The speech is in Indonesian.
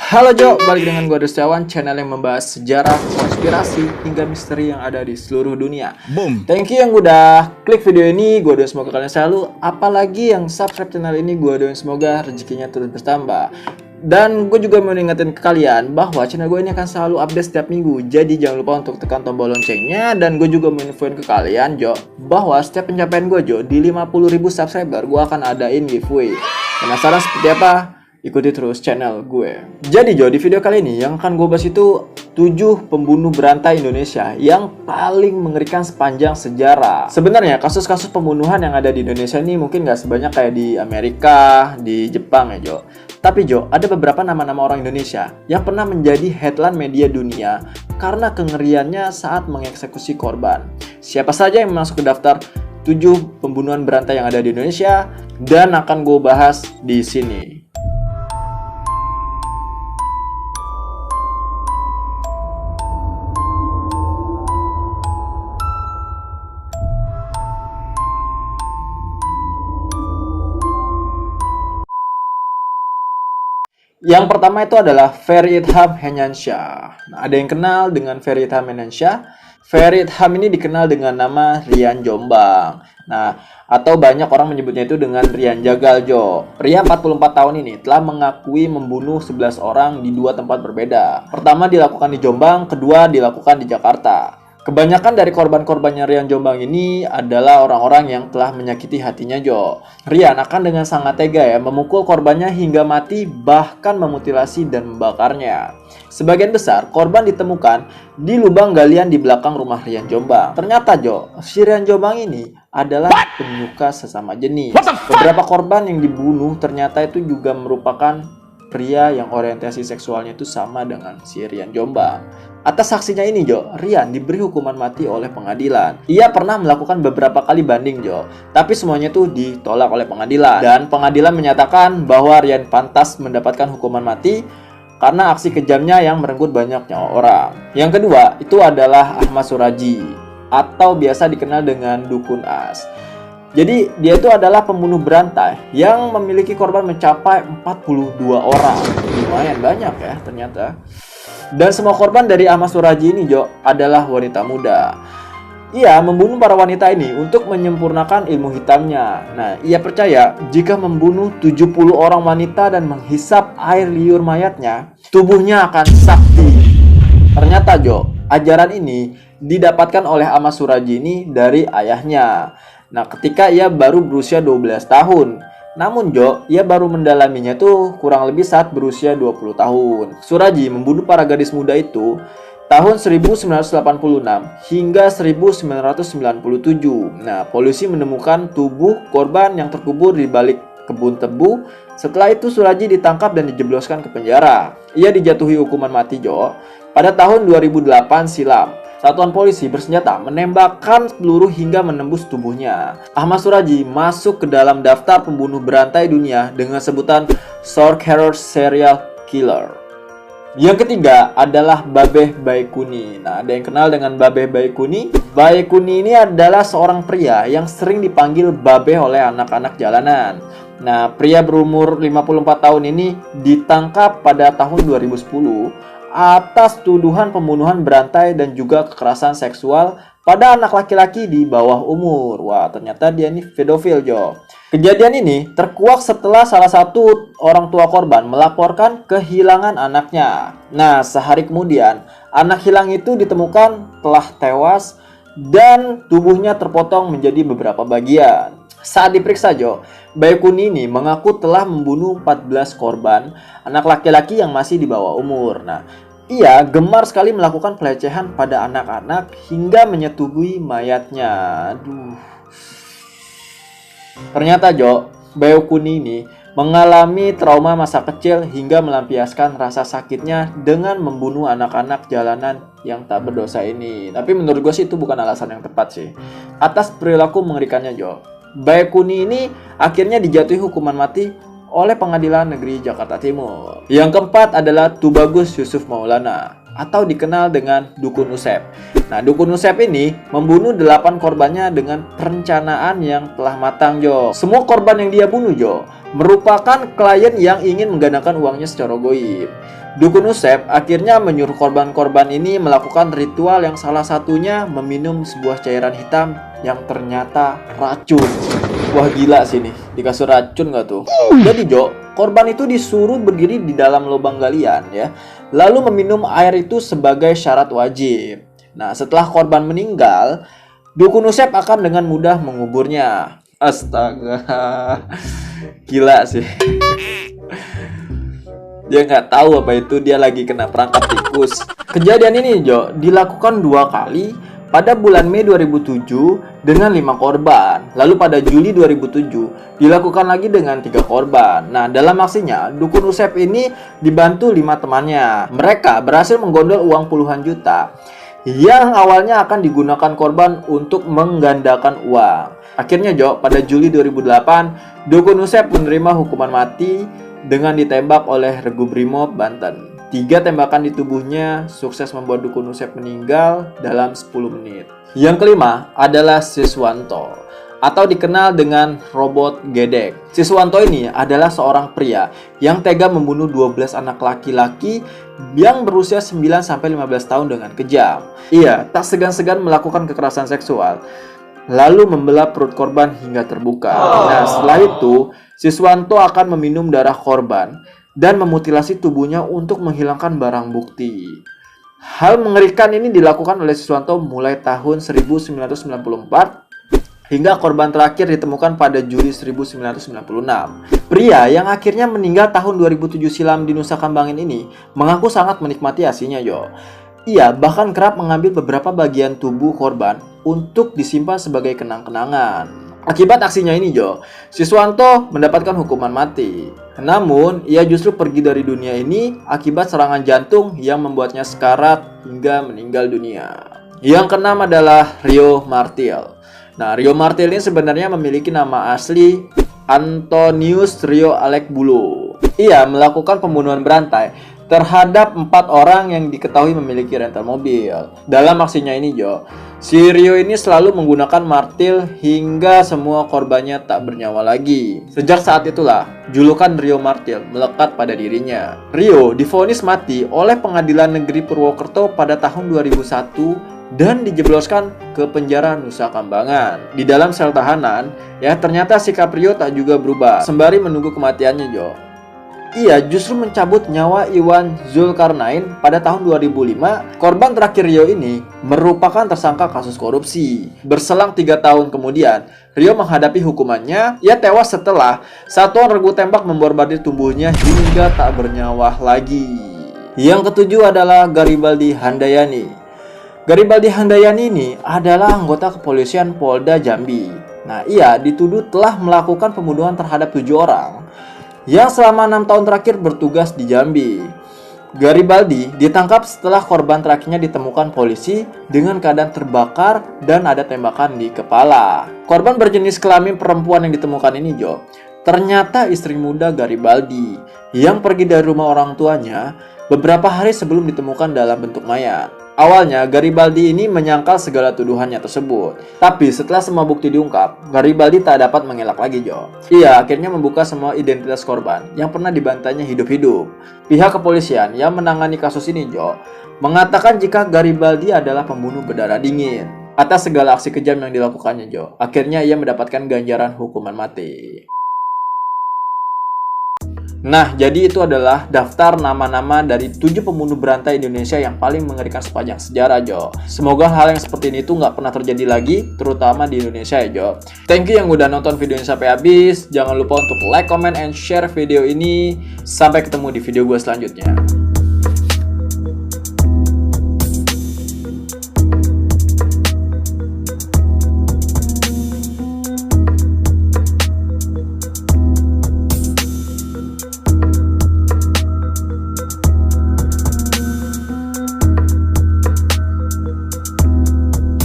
Halo Jo, balik dengan gue Setiawan, channel yang membahas sejarah, konspirasi, hingga misteri yang ada di seluruh dunia. Boom. Thank you yang udah klik video ini, gue doain semoga kalian selalu. Apalagi yang subscribe channel ini, gue doain semoga rezekinya terus bertambah. Dan gue juga mau ingetin ke kalian bahwa channel gue ini akan selalu update setiap minggu. Jadi jangan lupa untuk tekan tombol loncengnya. Dan gue juga mau infoin ke kalian Jo, bahwa setiap pencapaian gue Jo, di 50.000 subscriber, gue akan adain giveaway. Penasaran seperti apa? Ikuti terus channel gue. Jadi Jo, di video kali ini yang akan gue bahas itu 7 pembunuh berantai Indonesia yang paling mengerikan sepanjang sejarah. Sebenarnya kasus-kasus pembunuhan yang ada di Indonesia ini mungkin gak sebanyak kayak di Amerika, di Jepang ya Jo. Tapi Jo, ada beberapa nama-nama orang Indonesia yang pernah menjadi headline media dunia karena kengeriannya saat mengeksekusi korban. Siapa saja yang masuk ke daftar 7 pembunuhan berantai yang ada di Indonesia dan akan gue bahas di sini. Yang pertama itu adalah Ferry Idham Henyansyah. Nah, ada yang kenal dengan Ferry Idham Henyansyah. Ferry Idham ini dikenal dengan nama Rian Jombang. Nah, atau banyak orang menyebutnya itu dengan Rian Jagal Jo. Pria 44 tahun ini telah mengakui membunuh 11 orang di 2 tempat berbeda. Pertama dilakukan di Jombang, kedua dilakukan di Jakarta. Kebanyakan dari korban-korbannya Rian Jombang ini adalah orang-orang yang telah menyakiti hatinya Jo. Rian akan dengan sangat tega ya memukul korbannya hingga mati, bahkan memutilasi dan membakarnya. Sebagian besar korban ditemukan di lubang galian di belakang rumah Rian Jombang. Ternyata Jo, si Rian Jombang ini adalah penyuka sesama jenis. Beberapa korban yang dibunuh ternyata itu juga merupakan pria yang orientasi seksualnya itu sama dengan si Rian Jombang. Atas saksinya ini Jo, Rian diberi hukuman mati oleh pengadilan. Ia pernah melakukan beberapa kali banding Jo, tapi semuanya itu ditolak oleh pengadilan. Dan pengadilan menyatakan bahwa Rian pantas mendapatkan hukuman mati karena aksi kejamnya yang merenggut banyak nyawa orang. Yang kedua itu adalah Ahmad Suraji, atau biasa dikenal dengan Dukun As. Jadi dia itu adalah pembunuh berantai yang memiliki korban mencapai 42 orang. Lumayan banyak ya ternyata. Dan semua korban dari Ahmad Suraji ini Jo adalah wanita muda. Ia membunuh para wanita ini untuk menyempurnakan ilmu hitamnya. Nah, ia percaya jika membunuh 70 orang wanita dan menghisap air liur mayatnya, tubuhnya akan sakti. Ternyata Jo, ajaran ini didapatkan oleh Ahmad Suraji ini dari ayahnya. Nah, ketika ia baru berusia 12 tahun. Namun Jo, ia baru mendalaminya tuh kurang lebih saat berusia 20 tahun. Suraji membunuh para gadis muda itu tahun 1986 hingga 1997. Nah, polisi menemukan tubuh korban yang terkubur di balik kebun tebu. Setelah itu Suraji ditangkap dan dijebloskan ke penjara. Ia dijatuhi hukuman mati Jo pada tahun 2008 silam. Satuan polisi bersenjata menembakkan peluru hingga menembus tubuhnya. Ahmad Suraji masuk ke dalam daftar pembunuh berantai dunia dengan sebutan Sorcerer Serial Killer. Yang ketiga adalah Babeh Baikuni. Nah, ada yang kenal dengan Babeh Baikuni? Baikuni ini adalah seorang pria yang sering dipanggil Babeh oleh anak-anak jalanan. Nah, pria berumur 54 tahun ini ditangkap pada tahun 2010 atas tuduhan pembunuhan berantai dan juga kekerasan seksual pada anak laki-laki di bawah umur. Wah, ternyata dia ini pedofil Jo. Kejadian ini terkuak setelah salah satu orang tua korban melaporkan kehilangan anaknya. Nah, sehari kemudian anak hilang itu ditemukan telah tewas dan tubuhnya terpotong menjadi beberapa bagian. Saat diperiksa Jo, Baikuni ini mengaku telah membunuh 14 korban anak laki-laki yang masih di bawah umur. Nah, ia gemar sekali melakukan pelecehan pada anak-anak hingga menyetubuhi mayatnya. Aduh. Ternyata Jo, Baikuni ini mengalami trauma masa kecil hingga melampiaskan rasa sakitnya dengan membunuh anak-anak jalanan yang tak berdosa ini. Tapi menurut gue sih itu bukan alasan yang tepat sih. Atas perilaku mengerikannya Jo, Baikuni ini akhirnya dijatuhi hukuman mati oleh Pengadilan Negeri Jakarta Timur. Yang keempat adalah Tubagus Yusuf Maulana, atau dikenal dengan Dukun Usep. Nah, Dukun Usep ini membunuh 8 korbannya dengan perencanaan yang telah matang Jo. Semua korban yang dia bunuh Jo merupakan klien yang ingin menggandakan uangnya secara goib. Dukun Usep akhirnya menyuruh korban-korban ini melakukan ritual yang salah satunya meminum sebuah cairan hitam yang ternyata racun. Wah gila sih nih, dikasih racun gak tuh? Jadi Jo, korban itu disuruh berdiri di dalam lubang galian ya, lalu meminum air itu sebagai syarat wajib. Nah setelah korban meninggal, Dukun Usep akan dengan mudah menguburnya. Astaga, gila sih. Dia nggak tahu apa itu dia lagi kena perangkap tikus. Kejadian ini Jo dilakukan 2 kali pada bulan Mei 2007 dengan 5 korban. Lalu pada Juli 2007 dilakukan lagi dengan 3 korban. Nah dalam aksinya Dukun Usep ini dibantu 5 temannya. Mereka berhasil menggondol uang puluhan juta yang awalnya akan digunakan korban untuk menggandakan uang. Akhirnya Jo pada Juli 2008 Dukun Usep menerima hukuman mati dengan ditembak oleh Regu Brimob Banten. 3 tembakan di tubuhnya sukses membuat Dukun Usep meninggal dalam 10 menit. Yang kelima adalah Siswanto atau dikenal dengan Robot Gedek. Siswanto ini adalah seorang pria yang tega membunuh 12 anak laki-laki yang berusia 9-15 tahun dengan kejam. Ia tak segan-segan melakukan kekerasan seksual, lalu membelah perut korban hingga terbuka. Nah, setelah itu, Siswanto akan meminum darah korban dan memutilasi tubuhnya untuk menghilangkan barang bukti. Hal mengerikan ini dilakukan oleh Siswanto mulai tahun 1994 hingga korban terakhir ditemukan pada Juli 1996. Pria yang akhirnya meninggal tahun 2007 silam di Nusa Kambangan ini mengaku sangat menikmati hasilnya yo. Ia bahkan kerap mengambil beberapa bagian tubuh korban untuk disimpan sebagai kenang-kenangan. Akibat aksinya ini Jo, Siswanto mendapatkan hukuman mati. Namun, ia justru pergi dari dunia ini akibat serangan jantung yang membuatnya sekarat hingga meninggal dunia. Yang keenam adalah Rio Martil. Nah, Rio Martil ini sebenarnya memiliki nama asli Antonius Rio Alec Bulo. Ia melakukan pembunuhan berantai terhadap 4 orang yang diketahui memiliki rental mobil. Dalam aksinya ini Jo, si Rio ini selalu menggunakan martil hingga semua korbannya tak bernyawa lagi. Sejak saat itulah, julukan Rio Martil melekat pada dirinya. Rio divonis mati oleh Pengadilan Negeri Purwokerto pada tahun 2001 dan dijebloskan ke penjara Nusa Kambangan. Di dalam sel tahanan, ya ternyata sikap Rio tak juga berubah. Sembari menunggu kematiannya Jo, ia justru mencabut nyawa Iwan Zulkarnain pada tahun 2005. Korban terakhir Rio ini merupakan tersangka kasus korupsi. Berselang 3 tahun kemudian, Rio menghadapi hukumannya. Ia tewas setelah satuan regu tembak memborbardir tubuhnya hingga tak bernyawa lagi. Yang ketujuh adalah Garibaldi Handayani. Garibaldi Handayani ini adalah anggota kepolisian Polda Jambi. Nah, ia dituduh telah melakukan pembunuhan terhadap 7 orang yang selama 6 tahun terakhir bertugas di Jambi. Garibaldi ditangkap setelah korban terakhirnya ditemukan polisi dengan keadaan terbakar dan ada tembakan di kepala. Korban berjenis kelamin perempuan yang ditemukan ini Jo, ternyata istri muda Garibaldi yang pergi dari rumah orang tuanya beberapa hari sebelum ditemukan dalam bentuk mayat. Awalnya, Garibaldi ini menyangkal segala tuduhannya tersebut. Tapi setelah semua bukti diungkap, Garibaldi tak dapat mengelak lagi Jo. Ia akhirnya membuka semua identitas korban yang pernah dibantainya hidup-hidup. Pihak kepolisian yang menangani kasus ini Jo, mengatakan jika Garibaldi adalah pembunuh berdarah dingin. Atas segala aksi kejam yang dilakukannya Jo, akhirnya ia mendapatkan ganjaran hukuman mati. Nah, jadi itu adalah daftar nama-nama dari 7 pembunuh berantai Indonesia yang paling mengerikan sepanjang sejarah, Jo. Semoga hal yang seperti ini tuh nggak pernah terjadi lagi, terutama di Indonesia ya, Jo. Thank you yang udah nonton video ini sampai habis. Jangan lupa untuk like, comment, and share video ini. Sampai ketemu di video gue selanjutnya.